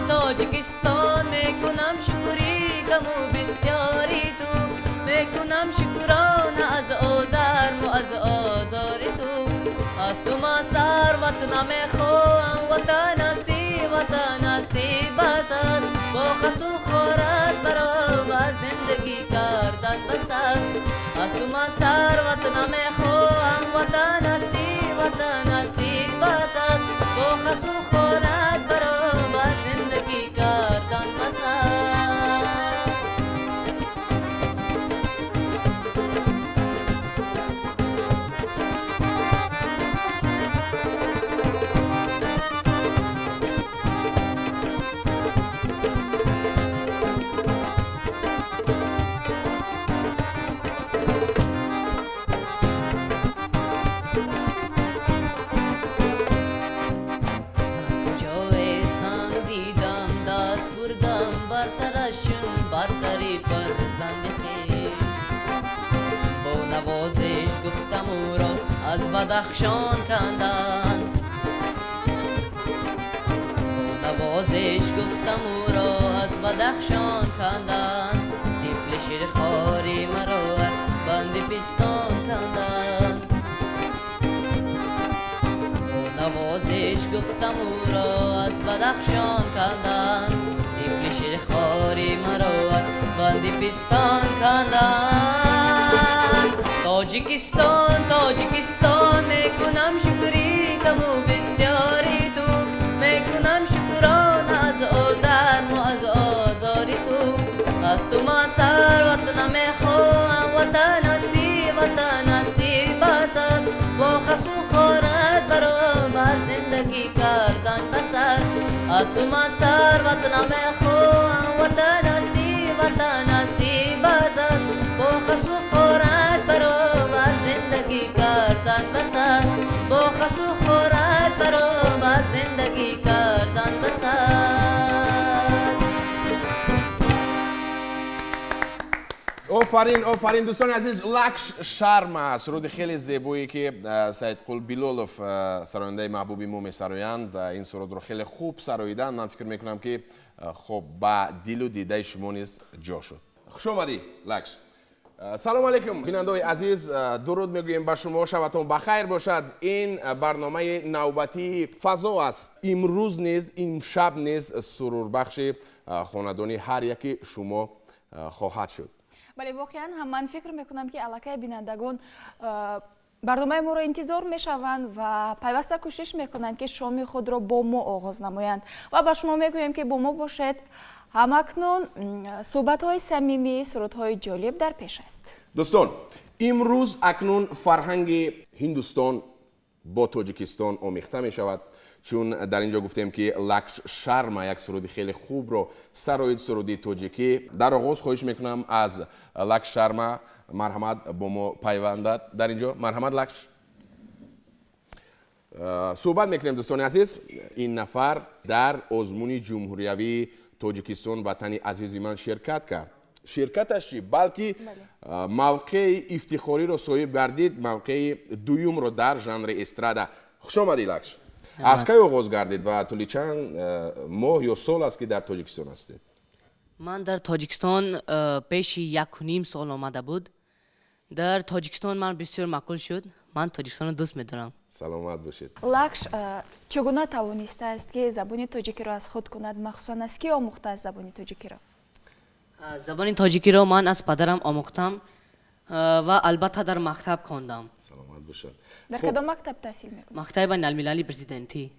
تاجیکستان میکنم شکری کمو بسیاری تو میکنم شکران از آزرم و از آزار تو از تو ما سر وطنم خواهم وطن هستی بس است با خس و خورت برابر زندگی کردن بس است از تو ما سر وطنم خواهم وطن هستی بس است با خس و خورت برابر زندگی کردن بس است سری فرزند خیر با نوازش گفتم او را از بدخشان کندن با نوازش گفتم او را از بدخشان کندن طفل شیر خاری مرا بند پیستان کندن با نوازش گفتم او را از بدخشان کندن شیر خاری مرا بندی پیستان کندن تاجیکستان میکنم شکری کمو بسیاری تو میکنم شکران از آزرم و از آزاری تو از تو ما سر وطنم خواهم وطن هستی بس است با خس و خورت برابر زندگی کردن بس است از تو ما سر وطنم خواهم وطن هستی بس است با خس و خورت برابر زندگی کردن بس است با خس و خورت برابر زندگی کردن بس است. آفرین دوستان عزیز، لکش شرما، سرود خیلی زیبایی که سید قل بیلولوف سراینده محبوبی ما میسرایند. این سرود رو خیلی خوب سراییدن. من فکر میکنم که خب با دل و دیده شما نیز جا شد. خوش آمدی لکش. سلام علیکم بیننده‌های عزیز، درود میگوییم به شما، شبتون بخیر باشد. این برنامه نوبتی فازو است. امروز نیز امشب نیز سرور بخش خاندانی هر یکی شما خواهد شد. بله واقعا هم من فکر میکنم که علاقه بینندگان برنامه ما را انتظار میشوند و پیوسته کوشش میکنند که شام خود را با ما آغاز نمایند و به شما میگویم که با ما باشید. همکنون صحبت های صمیمی، سرودهای جالب در پیش است. دوستان امروز اکنون فرهنگ هندوستان با تاجیکستان آمیخته می شود، چون در اینجا گفتیم که لکش شرما یک سرودی خیلی خوب رو سرایید، سرودی تاجیکی. در آغاز خواهش میکنم از لکش شرما مرحمت با ما پیوندد در اینجا. مرحمت لکش. صحبت میکنیم دوستان عزیز. این نفر در آزمون جمهوریوی تاجیکستان وطن عزیزی من شرکت کرد. شرکتش چی؟ بلکه موقع افتخاری رو صاحب گردید، موقع دوم رو در ژانر استرادا. خوش آمدید لکش. از کی آغاز کردید و طولی چند ماه یا سال است که در تاجیکستان هستید؟ من در تاجیکستان پیش 1.5 سال آمده بود. در تاجیکستان من بسیار مقبول شد. من تاجیکستان رو دوست می‌دارم. سلامت باشید. لکش چگونه توانسته است که زبان تاجیکی را از خود کند؟ مخصوصاً از کی آموخته است زبان تاجیکی را؟ زبان تاجیکی را من از پدرم آموختم و البته در مکتب خواندم. سلامت باشید. در کدام مکتب تحصیل می‌کنید؟ مکتب بین‌المللی پرزیدنتی.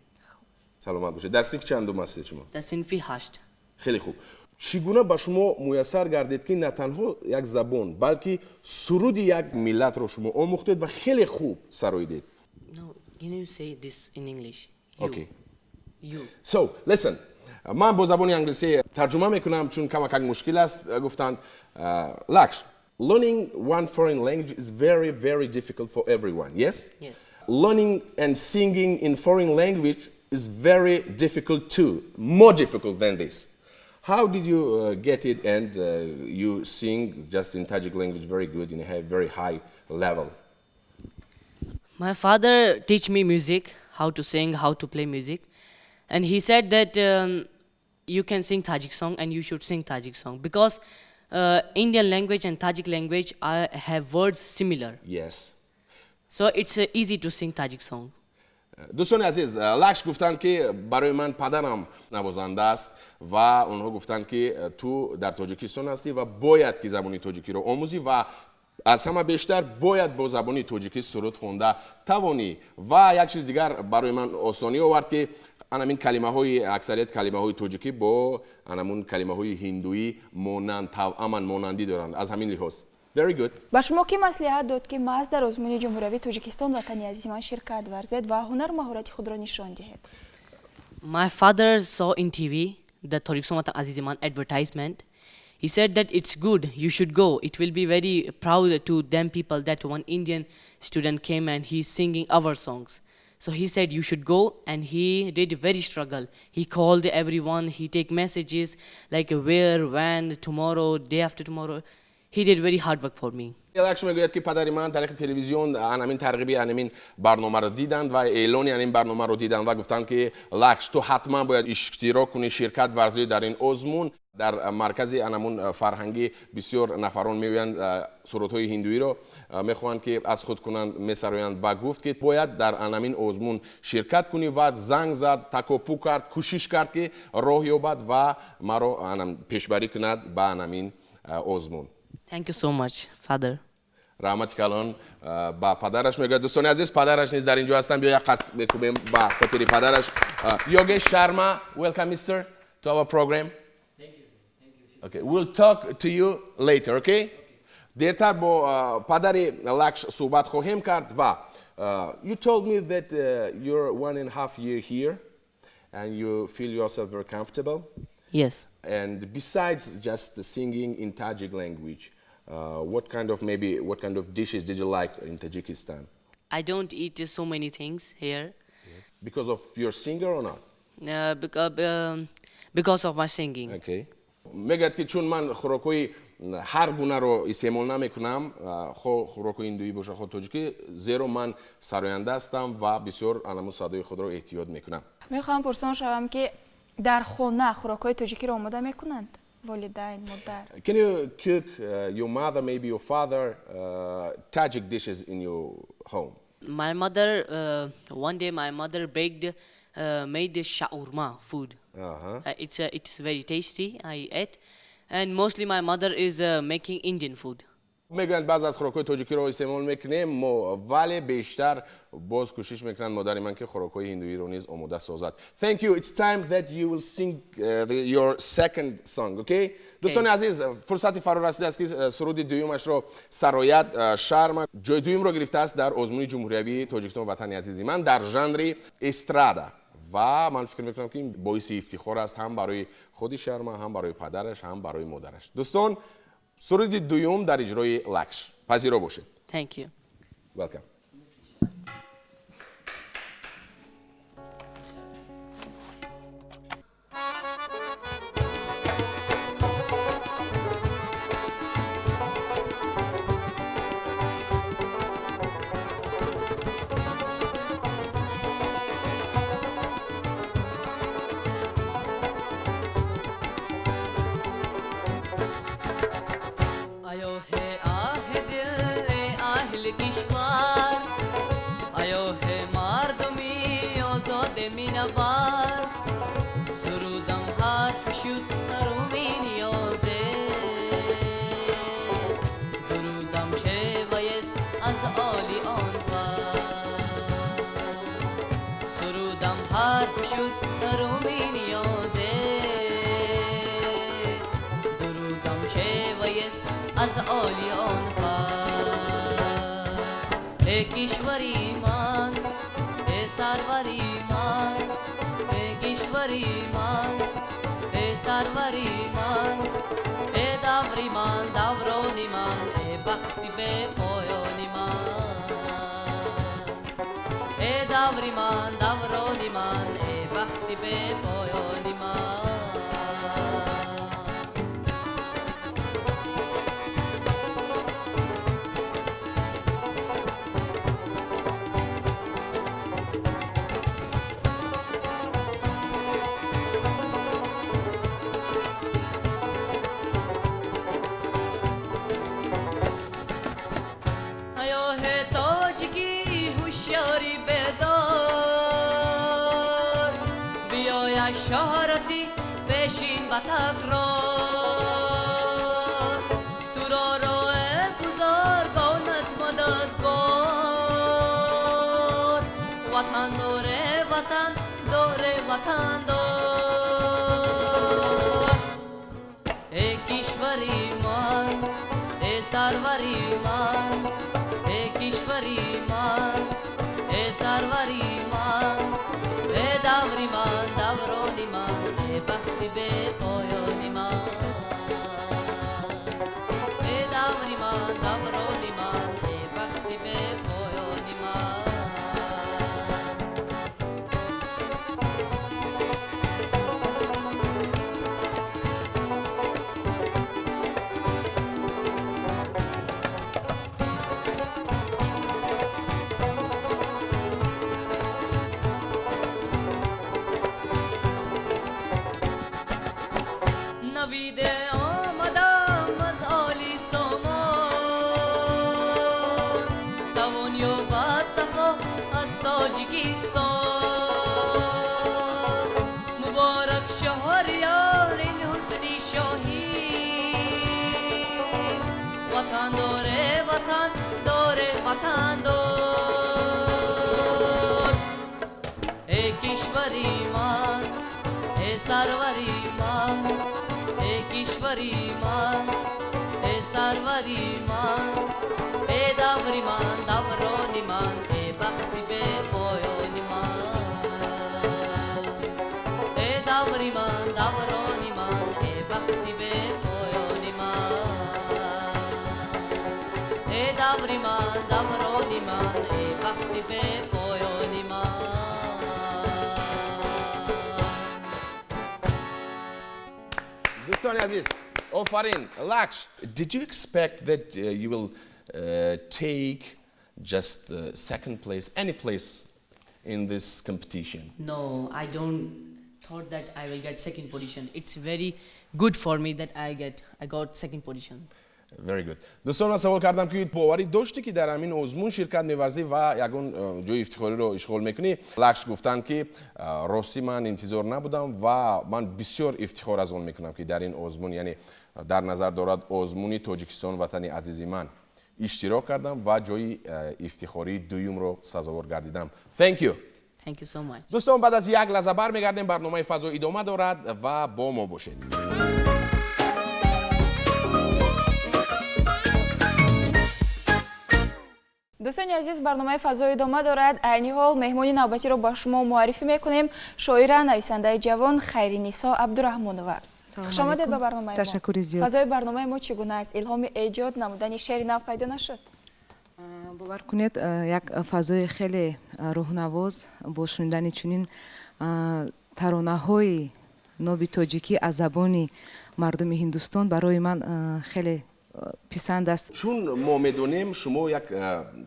سلامت باشید. در صنف چندم هستید شما؟ در صنف 8. خیلی خوب. چگونه به شما میسر گردید که نه تنها یک زبان بلکه سرود یک ملت رو شما آموختید و خیلی خوب سراییدید؟ No, can you say this in English? Okay. You. So, listen. من با زبان انگلیسی ترجمه میکنم چون کمک مشکل است. گفتند Laksh, learning one foreign language is very, very difficult for everyone. Yes? Yes. Learning and singing in foreign language is very difficult too. More difficult than this. How did you get it and you sing just in Tajik language very good in a very high level? My father teach me music, how to sing, how to play music. And he said that you can sing Tajik song and you should sing Tajik song because Indian language and Tajik language have words similar. Yes. So it's easy to sing Tajik song. دوستان عزیز، لکش گفتند که برای من پدرم نوازنده است و اونها گفتند که تو در تاجیکستان هستی و باید که زبانی تاجیکی رو آموزی و از همه بیشتر باید با زبانی تاجیکی سرود خونده توانی. و یک چیز دیگر برای من آسانی آورد که این کلمه های اکثریت کلمه های تاجیکی با همون کلمه های هندویی مانندی دارند. از همین لحاظ Very good. با شما کی مصلحت داد که محض در آزمون جمهوری تاجیکستان وطنی عزیز من شرکت ورزید و هنر مهارت خود را نشان دهید؟ My father saw in TV the Tajikistan Watan Aziz Iman advertisement. He said that it's good, you should go. It will be very proud to them people that one Indian student came and he's singing our songs. So he said you should go and he did very struggle. He called everyone, he take messages like where, when, tomorrow, day after tomorrow. He did very hard work for me. لکش میگوید که پدر من طریق تلویزیون همین ترغیبی همین برنامه رو دیدند و اعلانی همین برنامه رو دیدند و گفتند که لکش تو حتما باید اشتراک کنی شرکت ورزی در این آزمون. در مرکز همون فرهنگی بسیار نفران میویند سرودهای هندویی رو میخوان که از خود کنند میسرویند و گفت که باید در همین آزمون شرکت کنی و زنگ زد تکاپو کرد کوشش کرد که راه یابد و ما رو پیشبری کند به همین آزمون. Thank you so much, father. رحمت کلان با پدرش میگه. دوستان عزیز پدرش نیز در اینجا هستن. بیا یک قصد بکوبیم با خاطر پدرش. Yogesh Sharma, welcome mister to our program. Thank you. Okay, we'll talk to you later, okay? دیرتر با پدر لکش صحبت خواهیم کرد و you told me that you're 1.5 years here and you feel yourself very comfortable. Yes. And besides just singing in Tajik language, what kind of dishes did you like in Tajikistan? I don't eat so many things here. Yes. Because of your singer or not? Because of my singing. Okay. میگد که چون من خوراکای هر گونه رو استعمال نمیکنم، خوراکای هندویی باشه خود تاجیکی، زیرا من سراینده هستم و بسیار علامت صدای خود رو احتیاط میکنم. میخوام پرسان شوم که در خانه خوراکای تاجیکی را آماده میکنند؟ والدین، مادر. Can you cook your mother, maybe your father, Tajik dishes in your home? My mother, one day my mother made shawarma food. It's very tasty. I ate, and mostly my mother is making Indian food. میگن بعض از خوراکای تاجیکی رو استعمال میکنیم ولی بیشتر باز کوشش میکنن مادر من که خوراکای هندویی رو نیز آماده سازد. Thank you. It's time that you will sing your second song, okay? دوستان عزیز فرصتی فرا رسیده است که سرود دویمش رو سرایت شرما جای دویم رو گرفته است در آزمون جمهوری تاجیکستان وطن عزیزی من در ژانر استرادا و من فکر میکنم که این باعث افتخار است هم برای خود شرما هم برای پدرش هم برای مادرش. دوستان سرود دویم در اجرای لکش پذیرا باشید. Thank you. Welcome. بر سرودم حرف شد رومی نیازه درودم شویست از عالی آن فر سرودم حرف شد رومی نیازه درودم شویست از عالی آن فر ای کشوری من ای سروری من ای کشوری من ای سروری من ای دوری من دورانی من ای بختی به پایانی من ای دوری من دورانی من ای بختی به پایانی من شهرتی پیشین و تکرار تو را راه گذار گانت مددگار وطن دوره وطن دوره وطن دار ای کشوری من ای سروری من ای کشوری من ای سروری من ای دوری من دورانی من ای بختی به پایانی من ای دوری من دورانی من ای بختی به پایانی من نویده آمدم از عالی سامان دوان یا بد صفا از تاجیکستان مبارک شهریار این حسنی شاهی وطن داره وطن داره وطن دار ای کشوری من ای سروری من ای کشوری من ای سروری من ای دوری من دورانی من ای بختی به پایانی من ای دوری من دورانی من ای بختی به پایانی من ای دوری من دورانی من ای بختی به پایانی من دوستان عزیز آفرین Laksh, did you expect that you will take just second place, any place in this competition? No, I don't thought that I will get second position. It's very good for me that I got second position. Very good. دوستان من سوال کردم که باوری داشتی که در همین آزمون شرکت می‌ورزی و یگان جای افتخاری رو اشغال میکنی. لکش گفتن که راستی من انتظار نبودم و من بسیار افتخار از آن میکنم که در این آزمون یعنی در نظر دارد آزمونی تاجیکستان وطنی عزیزی من اشتراک کردم و جای افتخاری دوم رو سزاوار گردیدم. Thank you. Thank you so much. دوستان بعد از یک لحظه برمیگردیم برنامه فضا ادامه دارد و با ما باشید. دوستان عزیز برنامه فضا ادامه دارد. عینی حال مهمان نوبتی رو با شما معرفی میکنیم. شاعر نویسنده جوان خیرینیسو عبدورحمونова. خوش آمدید به برنامه ما. تشکر زیاد. فضای برنامه ما چگونه است؟ الهام ایجاد نمودن شعر نو پیدا نشد؟ باور کنید یک فضای خیلی روح‌نواز با شنیدن چنین ترانه‌های نوبی تاجیکی از زبان مردم هندوستان برای من خیلی پسند است. چون ما میدونیم شما یک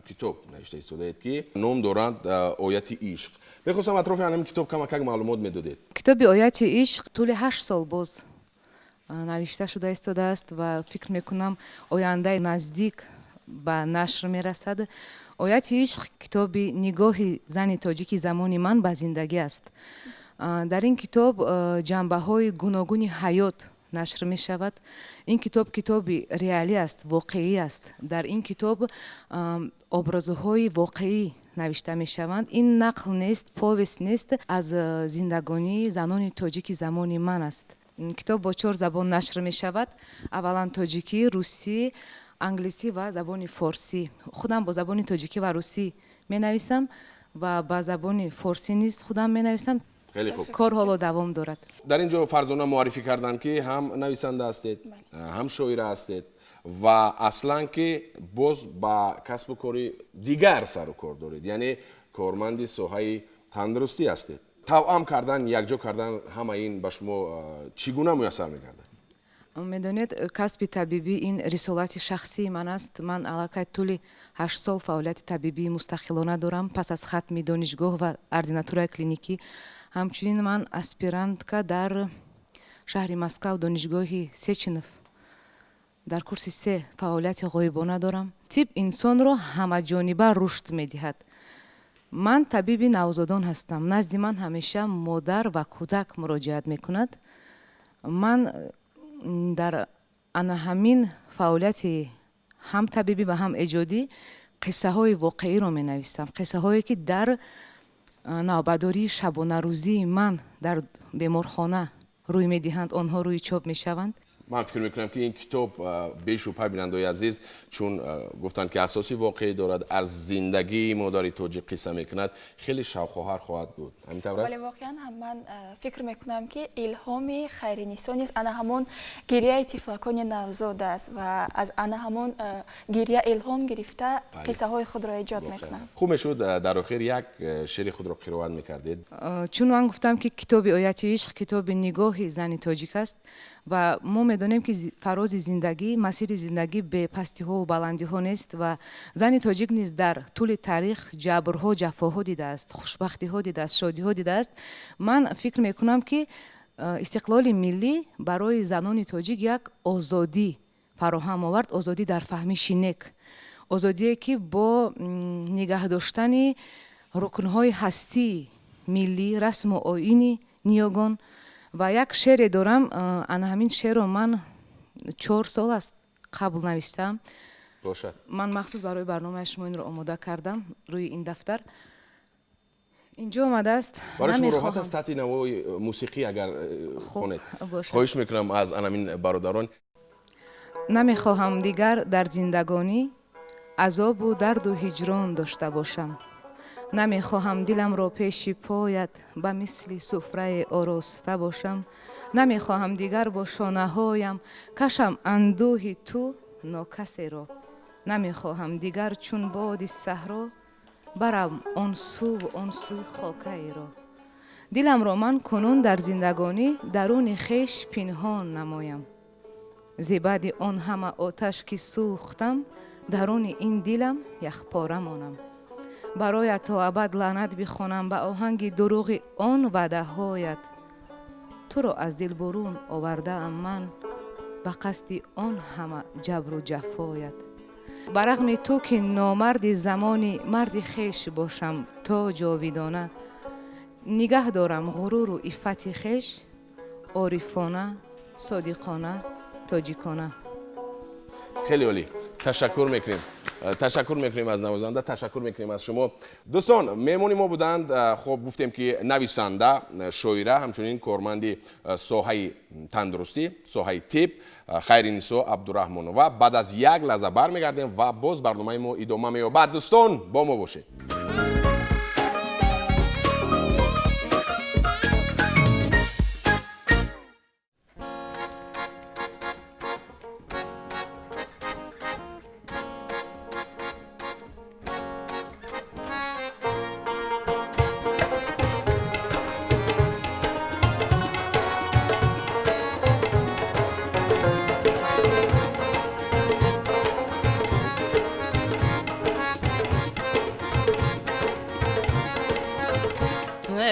کتاب نوشته اید که نام دارد آیت عشق. بخواستم اطراف همین کتاب کمک معلومات میدادید. کتاب آیت عشق طول 8 سال باز نوشته شده است و فکر میکنم آینده نزدیک ба нашр мерасад. ояти ишқ китоби нигоҳи зани тоҷики замони ман ба зиндагӣ аст. дар ин китоб ҷанбаҳои гуногуни ҳаёт нашр мешавад. ин китоб китоби реалӣ аст, воқеӣ аст. дар ин китоб образҳои воқеӣ навишта мешаванд. ин нақл нест, повест нест, аз зиндагонии занони тоҷики замони ман аст. китоб бо 4 забон нашр мешавад. аввалан тоҷикӣ, русӣ, англисӣ ва забони форсӣ. худам бо забони тоҷикӣ ва русӣ менависам ва ба забони форсӣ низ худам менависам. خیلی خوب. کار حالا دوام دارد. در اینجا فرزانه معرفی کردن که هم نویسنده هستید، هم شاعر هستید و اصلا که باز با کسب و کاری دیگر سر و کار دارید، یعنی کارمند ساحه تندرستی هستید. توأم کردن، یکجا کردن همه این به شما چگونه میسر میگردن؟ медонед касби табибӣ ин рисолати шахсии ман аст. ман аллакай тӯли 8 сол фаъолияти табибии мустақилона дорам пас аз хатми донишгоҳ ва ординатураи клиникӣ. ҳамчунин ман аспирантка дар шаҳри Москав донишгоҳи Сеченов дар курси 3 фаъолияти ғоибона дорам. тиб инсонро ҳамаҷониба рушд медиҳад. ман табиби навзодон ҳастам. назди ман ҳамеша модар ва кӯдак муроҷиат мекунад. ман дар ана ҳамин фаъолияти ҳам табибӣ ва ҳам эҷодӣ қиссаҳои воқеиро менависам. қиссаҳое ки дар навбадории шабонарӯзии ман дар беморхона рӯй медиҳанд, онҳо рӯи чоп мешаванд. من فکر میکنم که این کتاب به شبهه بیننده‌های عزیز چون گفتند که اساسی واقعی دارد، از زندگی مادری توجیه قصه میکند، خیلی شوق‌آور خواهد بود. همین طور است؟ ولی واقعا هم من فکر میکنم که الهام خیرینیسو نیست، آن همون گریه طفلکان نوزاد است و از آن همون گریه الهام گرفته قصه های خود را ایجاد میکنم. خوب میشد در آخر یک شعر خود را قرائت میکردید؟ چون من گفتم که کتاب آیت عشق کتاب نگاه زن تاجیک است و ما میدونیم که فراز زندگی، مسیر زندگی به پستی ها و بلندی ها نیست و زن تاجیک نیز در طول تاریخ جبرها، جفاها دیده است، خوشبختی ها دیده است، شادی ها دیده است. من فکر میکنم که استقلال ملی برای زنان تاجیک یک آزادی فراهم آورد، آزادی در فهمیش نک، آزادی که با نگه داشتن رکنهای هستی ملی، رسم و آیین نیاگان و یک شعر دارم. انا همین شعر رو من 4 سال است قبل نوشتم. باشد. من مخصوص برای برنامه شما این رو آماده کردم روی این دفتر. اینجا آمده است. برای شما راحت است تحت نوای موسیقی اگر کنید. خواهش میکنم از انامین برادران. نمیخواهم دیگر در زندگانی عذاب و درد و هجران داشته باشم. نمیخواهم دلم را پیش پایت به مثل سفره آراسته باشم. نمیخواهم دیگر با شانه هایم کشم اندوه تو ناکسی را. نمیخواهم دیگر چون باد صحرا برم آن سو و آن سوی خاکی را. دلم را من کنون در زندگانی درون خویش پنهان نمایم. زبد آن همه آتش که سوختم درون این دلم یخپاره مانم. برایت تا ابد لعنت بخوانم به آهنگ دروغ آن وعده هایت. تو را از دل برون آورده ام من به قصد آن همه جبر و جفایت. برغم تو که نامرد زمانی مرد خویش باشم تا جاویدانه. نگه دارم غرور و عفت خویش عارفانه، صادقانه، تاجیکانه. خیلی عالی. تشکر میکنیم. تشکر میکنیم از نوازنده، تشکر میکنیم از شما. دوستان مهمون ما بودند. خب گفتیم که نویسنده، شاعره، همچنین کارمند ساحه تندرستی، ساحه طب، خیرینیسو عبدالرحمونова. بعد از یک لحظه برمیگردیم و باز برنامه ما ادامه می‌یابد. دوستان با ما باشید.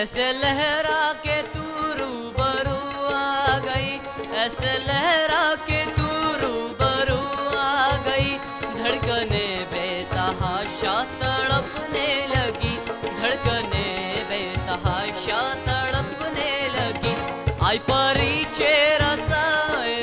ऐसे लहरा के तू रूबरू आ गई, ऐसे लहरा के तू रूबरू आ गई, धड़कने Ai parice rasoe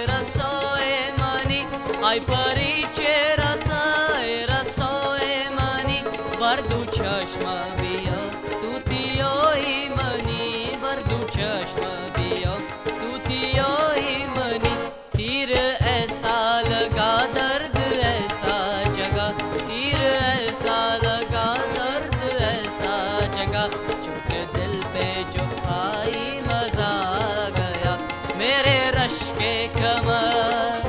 mani, ai parice rasoe mani, bardu chashma biya, tutiyo imani, bardu chashma biya, tutiyo imani. तीर ऐसा लगा दर्द ऐसा जगा, तीर ऐसा लगा दर्द ऐसा जगा, चोट दिल पे जो खाई मजा आ गया, मेरे रश के कमर,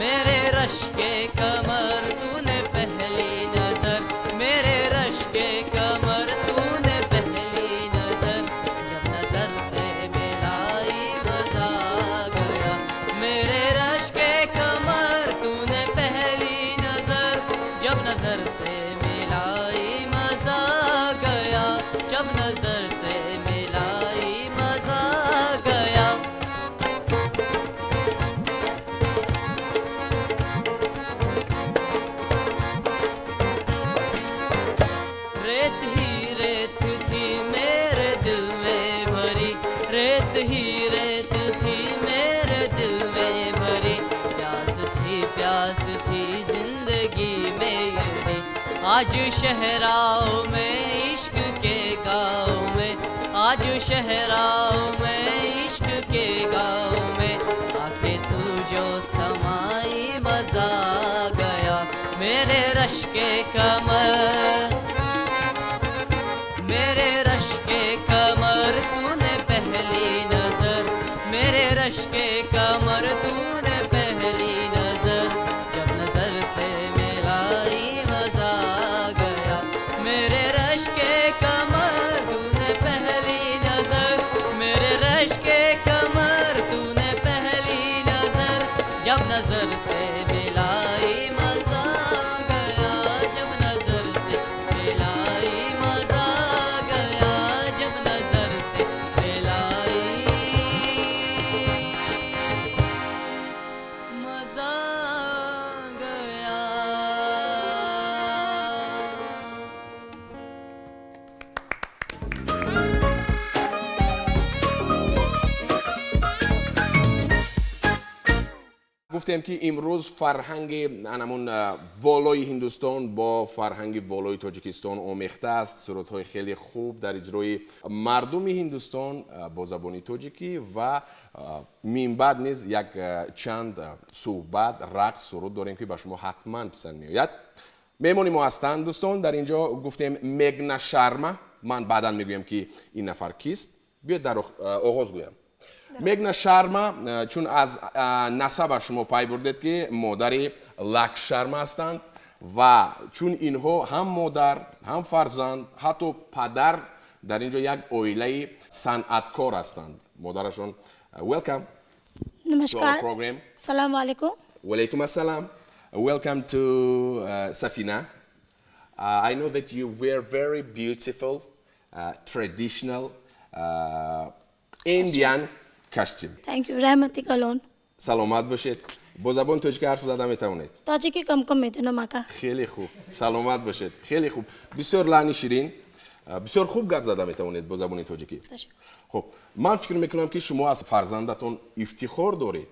मेरे रश के कमर, तूने पहली नजर, मेरे रश के कमर, तूने पहली नजर, जब नजर से मिलाई मजा आ गया, मेरे रश के कमर, तूने पहली नजर, जब नजर से मिलाई मजा आ गया, जब नजर से मिलाई मजा आ गया. रेत ही रेत थी मेरे दिल में भरी, रेत ही रेत थी मेरे दिल में भरी, प्यास थी जिंदगी में यही, आज शहराओं में इश्क के गाँव में, आज शहराओं में इश्क के गाँव में, आके तू जो समाई मजा आ गया, मेरे रश के कमर, मेरे रश के कमर, तूने पहली नजर, मेरे रश के कमर, तूने पहली नजर, जब नजर से मिलाई मजा आ गया, मेरे रश के कमर, तूने पहली नजर, मेरे रश के कमर, तूने पहली नजर, जब नजर से मिलाई मजा आ गया, जब नजर से मिलाई मजा आ गया, जब नजर से मिलाई मजा आ गया. گفتیم که امروز فرهنگ انمون والای هندوستان با فرهنگ والای تاجیکستان آمیخته است. سرودهای خیلی خوب در اجرای مردم هندوستان با زبان تاجیکی و من بعد نیز یک چند صحبت رقص سرود داریم که به شما حتما پسند میآید. مهمانی ما هستند دوستان. در اینجا گفتیم مگنا شارما. من بعدا میگویم که این نفر کیست. بیاید در آغاز گویم. مگنا شارما چون از نسب شما پای بردید که مادر لاکش شارما هستند و چون اینها هم مادر هم فرزند حتی پدر در اینجا یک عائله صنعتکار هستند. مادرشون welcome to our program. Assalamu alaikum. Walaikum assalam. Welcome to Safina. I know that you wear very beautiful traditional Indian costume. Thank you. Rahmati kalon. سلامت باشید. با زبان تاجیکی حرف زدن میتونید؟ تاجیکی کم میتونم آقا. خیلی خوب. سلامت باشید. خیلی خوب. بسیار لحنی شیرین. بسیار خوب گپ زدن میتونید با زبان تاجیکی. خب من فکر میکنم که شما از فرزندتون افتخار دارید.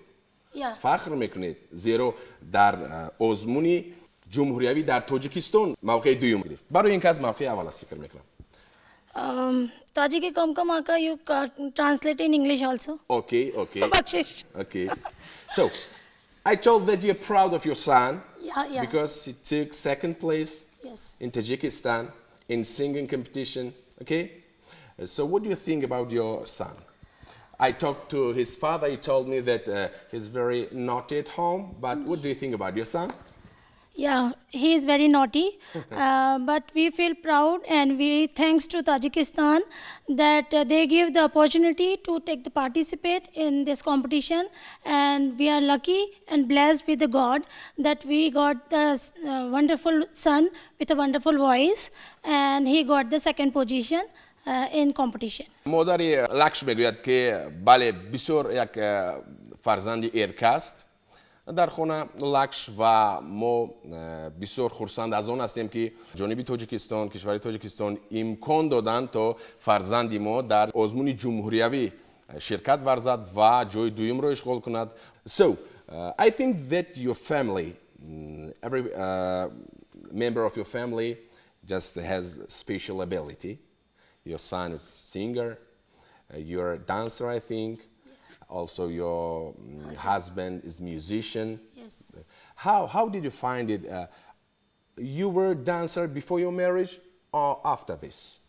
فخر میکنید زیرا در آزمون جمهوریوی در تاجیکستان موقع دوم گرفت. برای این کس موقع اول است فکر میکنم. Tajiki come Aka, you translate in English also. Okay. Bakshish. Okay. So, I told that you're proud of your son. Yeah. Because he took second place Yes. in Tajikistan in singing competition. Okay. So, what do you think about your son? I talked to his father. He told me that he's very naughty at home. But what do you think about your son? Yeah, he is very naughty, but we feel proud and we thanks to Tajikistan that they give the opportunity to take the participate in this competition, and we are lucky and blessed with the God that we got the wonderful son with a wonderful voice, and he got the second position in competition. مادری لکش میگوید که بله بسیار یک فرزندی ارکه است در خانه لکش و ما بسیار خرسند از آن هستیم که جانب تاجیکستان کشور تاجیکستان امکان دادن تا فرزندی ما در آزمون جمهوریوی شرکت ورزد و جای دویم رو اشغال کند. So I think that your family, every member of your family just has special ability. Your son is singer, you're a dancer, I think. Also your husband is musician. Yes. How did you find it? You were a dancer before your marriage or after this?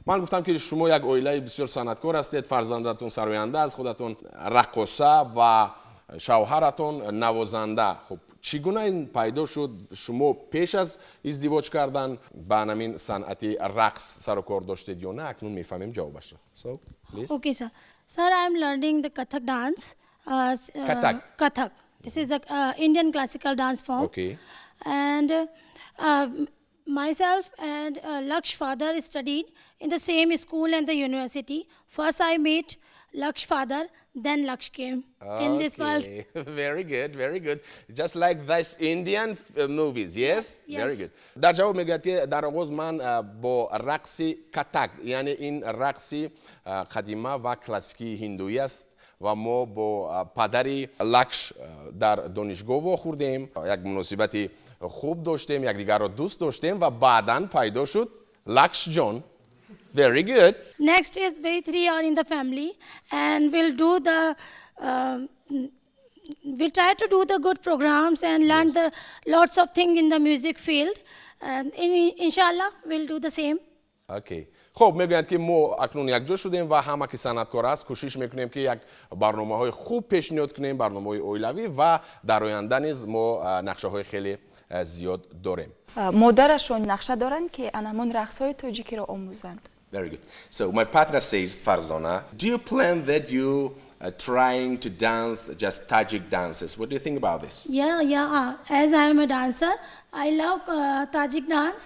من گفتم که شما یک عائله بسیار صنعتکار هستید، فرزندتون سراینده است، خودتون رقاصه و شوهرتون نوازنده. خب چگونه این پیدا شد؟ شما پیش از ازدواج کردن با همین صنعت رقص سر و کار داشتید یا نه؟ اکنون میفهمیم جوابش رو. So, please. Okay, sir. Sir, I am learning the Kathak dance. Kathak. Kathak. This is a Indian classical dance form. Okay. And myself and Laksh father studied in the same school and the university. First I met Laksh father, then Laksh came in this world. Very good, very good. Just like this Indian movies, yes? Yes. Very good. در جواب میگوید که در آغاز من با رقص کتک، یعنی این رقص قدیمه و کلاسیکی هندویی است و ما با پدری لکش در دانشگاه واخوردیم، یک مناسبتی خوب داشتیم، یک دیگر را دوست داشتیم و بعداً پیدا شد لکش جان. Very good. Next is we three are in the family and we'll do the we try to do the good programs and learn the lots of things in the music field, and inshallah we'll do the same. اوکی. خب میگویند که ما اکنون یک جا شدیم و همه که صنعتکار است کوشش میکنیم که یک برنامه‌های خوب پیشنهاد کنیم، برنامه‌های اولیوی، و در آینده نیز ما نقشه‌های خیلی زیاد داریم. مادرشون نقشه دارن که انمون رقص‌های تاجیکی را آموزند. Very good. So my partner says, Farzana, do you plan that you are trying to dance just Tajik dances? What do you think about this? Yeah. As I am a dancer, I love Tajik dance.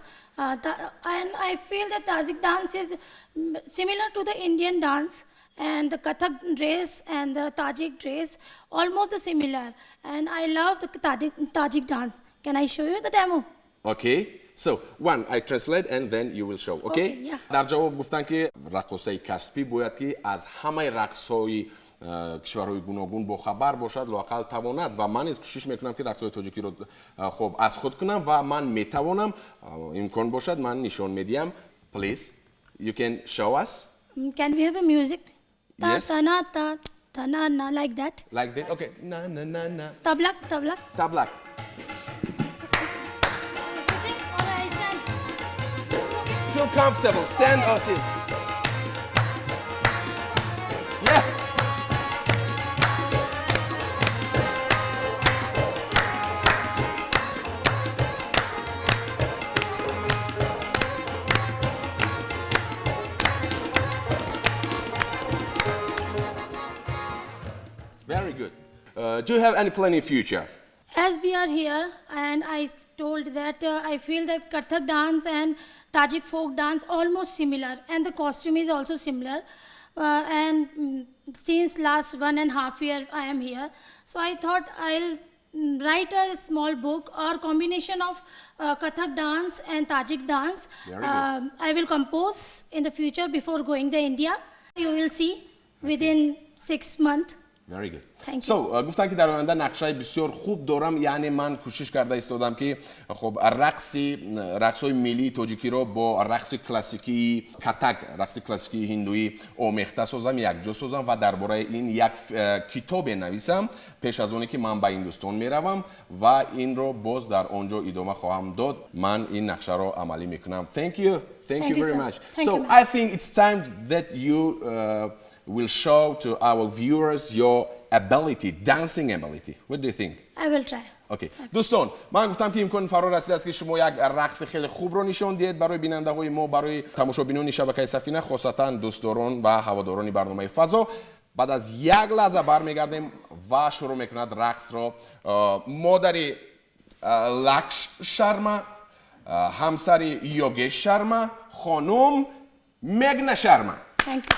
And I feel that Tajik dance is similar to the Indian dance, and the Kathak dress and the Tajik dress almost similar. And I love the Tajik dance. Can I show you the demo? Okay. So one, I translate and then you will show. Okay? Okay, yeah. در جواب گفتن که رقاصه کسبی باید که از همه رقص‌های کشورهای گوناگون با خبر باشد، لااقل تواند، و من از کوشش میکنم که رقص‌های تاجیکی رو خب از خود کنم و من میتوانم، امکان باشد من نشان میدیم. Please, you can show us. Can we have a music? Yes. Ta na na like that. Like that. Okay. Na na na na. Tablak. Tablak. Sitting or I stand? Feel comfortable. Stand or sit. Yeah. Very good. Do you have any plan in future? As we are here, and I told that I feel that Kathak dance and Tajik folk dance almost similar, and the costume is also similar. Since last 1.5 years I am here, so I thought I'll write a small book or combination of Kathak dance and Tajik dance. Very good. I will compose in the future before going to India. You will see within 6 months. Very good. Thank you. So گفتن که در آینده نقشه بسیار خوب دارم، یعنی من کوشش کرده ایستادم که خب رقص‌های ملی تاجیکی رو با رقص کلاسیکی کتک، رقص کلاسیکی هندویی آمیخته سازم، یک جا سازم و درباره این یک کتاب نویسم پیش از اونی که من به هندوستان میروم و این رو باز در آنجا ادامه خواهم داد. من این نقشه رو عملی میکنم. Thank you Thank you, very sir. much. Thank So you, I think it's time that you will show to our viewers your ability, dancing ability. What do you think? I will try. Okay. دوستان، من گفتم که امکان فرا رسیده است که شما یک رقص خیلی خوب رو نشان دهید برای بیننده‌های ما، برای تماشابینان شبکه سفینه، خاصتا دوستداران و هواداران برنامه فضا. بعد از یک لحظه برمیگردیم و شروع میکند رقص را مادری لکش شرما، همسر یوگیش شرما، خانم مگنا شرما. Thank you.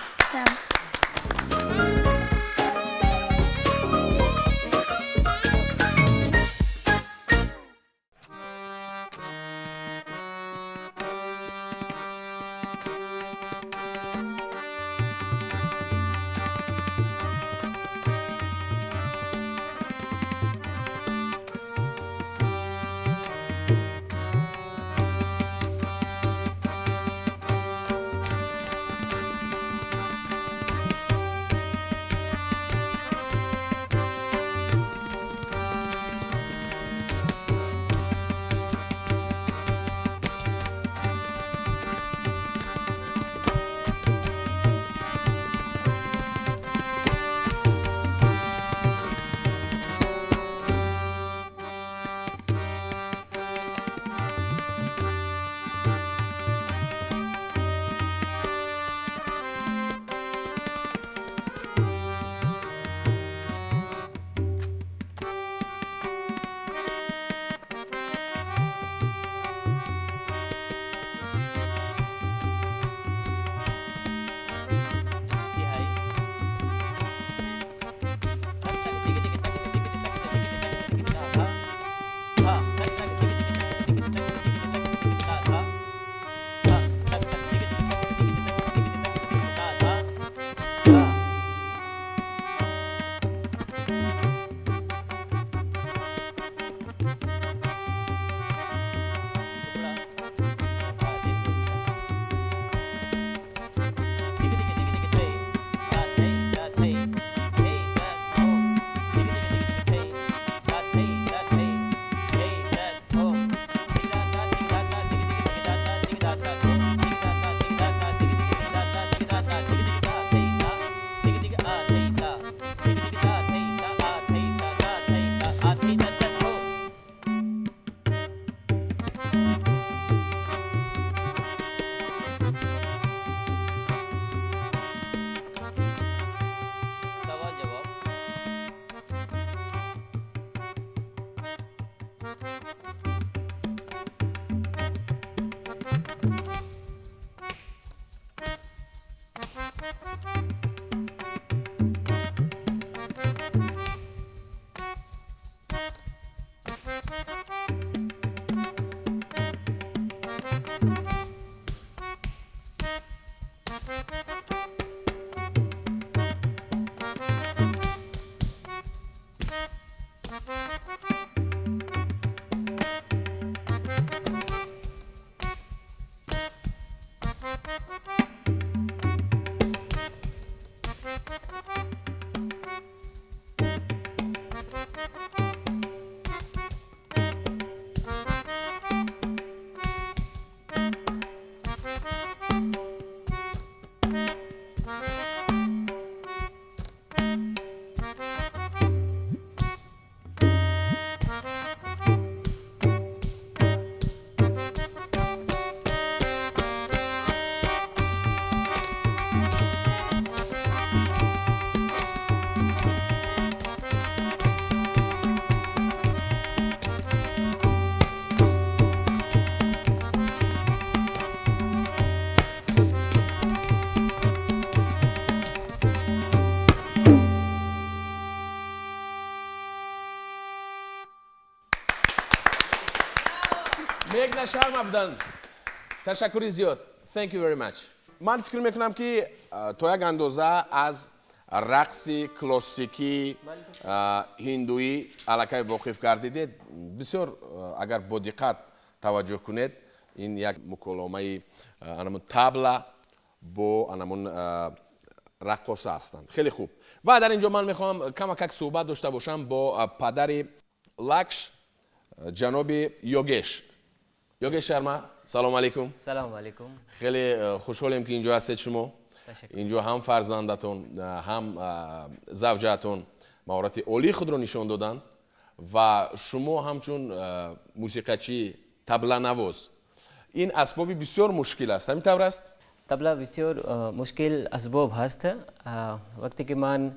مگنا شرما بودن. تشکری زیاد. Thank you very much. من فکر میکنم که تو یک اندازه از رقص کلاسیکی هندویی علاقه واقف گردیدید. بسیار اگر با دقت توجه کنید این یک مکالمه انمون تبلا با انمون رقاصه هستند. خیلی خوب. و در اینجا من میخوام کمک صحبت داشته باشم با پدر لکش جناب یوگیش. یوگیش شرما، سلام علیکم. سلام علیکم. خیلی خوشحالیم که اینجا هستید شما. اینجا هم فرزندتون هم زوجتون مهارت عالی خود رو نشان دادن و شما همچون موسیقیچی تبله نواز این اسبابی بسیار مشکل است. همین طور است؟ تبله بسیار مشکل اسباب هست. وقتی که من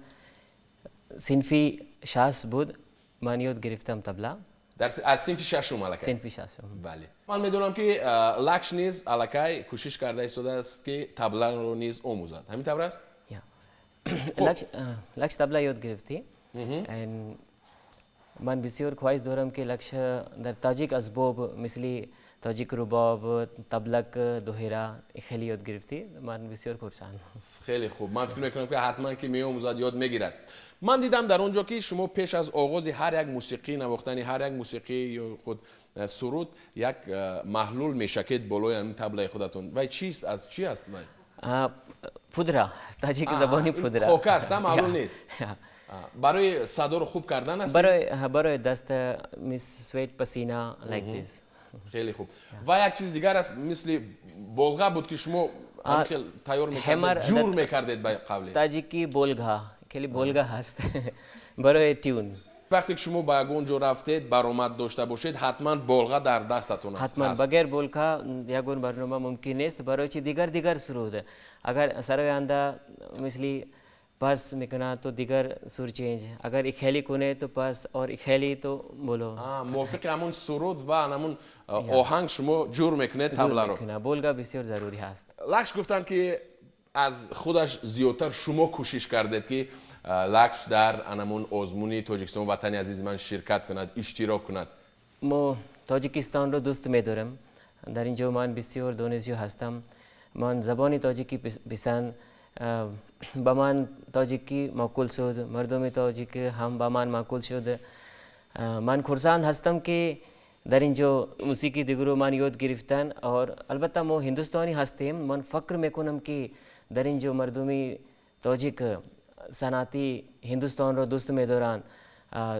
صنفی 6 بود من یاد گرفتم تبله. از صنف ششم علاقه؟ صنف ششم. بله. من میدونم که لکش نیز علاقه کوشش کرده ایستاده است که تبله رو نیز آموزد. همین طور است؟ لکش تبله یاد گرفتی. من بسیار خواهش دارم که لکش در تاجیک اسباب مثل تاجیک رباب، تبلک، دوهره خیلی یاد گرفتی. من بسیار خرسند. خیلی خوب. من فکر میکنم که حتما که میآموزد یاد میگیرد. من دیدم در اونجا که شما پیش از آغاز هر یک موسیقی نواختن هر یک موسیقی یا خود سرود یک محلول میشکید بالای این تبله خودتون. و چیست از چی است؟ پودره. تاجیک زبانی پودره. خاک است محلول نیست. برای صدا رو خوب کردن است؟ برای دست میس سویت پسینا like this. خیلی خوب. و یک چیز دیگر است مثل بلغه بود که شما تیار میکردید جور میکردید به قبل. تاجیکی بلغه. خیلی بلغه هست. برای تیون. وقتی که شما به اونجا رفتید برآمد داشته باشید حتما بلغه در دستتون است. حتما بغیر بلغه یگون برنامه ممکن نیست. برای چی دیگر سرود. اگر سراینده مثلی پاس میکنه تو دیگر سور چینج. اگر اخیلی کنه تو پاس اور اخیلی تو بولو. موافق همون سرود و همون آهنگ شما جور میکنه تبله رو. بلغه بسیار ضروری هست. لکش گفتن که از خودش زیادتر شما کوشش کردید که لکش در انمون آزمونی تاجیکستان وطنی عزیز من شرکت کند، اشتراک کند. ما تاجیکستان رو دوست می‌دارم. در اینجا من بسیار دانشجو هستم. من زبانی تاجیکی پسند با من تاجیکی معقول شد. مردم تاجیک هم با من معقول شد. من خرسند هستم که در اینجا موسیقی دیگرو من یاد گرفتن اور البته ما هندوستانی هستیم. من فکر میکنم که در اینجا مردمی تاجیک صنعتی هندوستان رو دوست می‌دارند.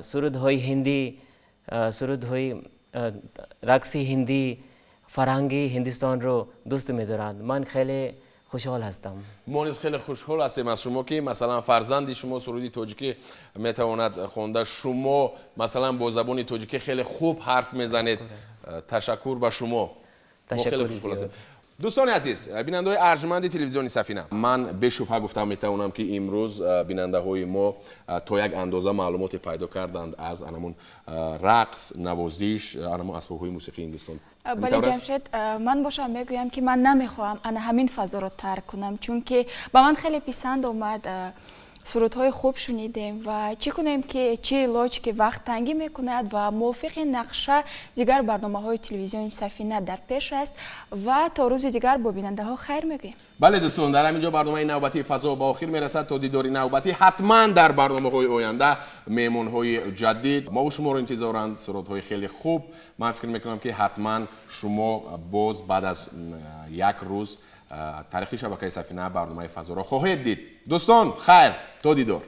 سرودهای هندی، سرودهای رقصی هندی، فرهنگی هندوستان رو دوست می‌دارند. من خیلی خوشحال هستم. ما نیز خیلی خوشحال هستیم از شما که مثلا فرزندی شما سرودی تاجیکی میتواند خوانده. شما مثلا با زبان تاجیکی خیلی خوب حرف میزنید. تشکر به شما. تشکر. دوستان عزیز، بیننده های ارجمند تلویزیونی سفینه، من به شبهه گفتم میتونم که امروز بیننده های ما تا یک اندازه معلومات پیدا کردند از انمون رقص، نوازش، انمون اسباب های موسیقی هندوستان. بله جمشید، من باشم میگویم که من نمیخواهم انا همین فضا رو ترک کنم، چون که با من خیلی پسند اومد، سرودهای خوب شنیدیم و چی کنیم که چی لاچ که وقت تنگی میکند و موافق نقشه دیگر برنامه های تلویزیون سفینه در پیش است و تا روز دیگر با بیننده ها خیر میگویم. بله دوستان، در همینجا برنامه نوبتی فضا با آخر میرسد. تا دیداری نوبتی حتما در برنامه های آینده میمون های جدید ما و شما رو انتظارند. سرودهای خیلی خوب. من فکر میکنم که حتما شما باز بعد از یک روز تاریخ شبکه سفینه برنامه فضا را خواهید دید. دوستان خیر، تا دیدار.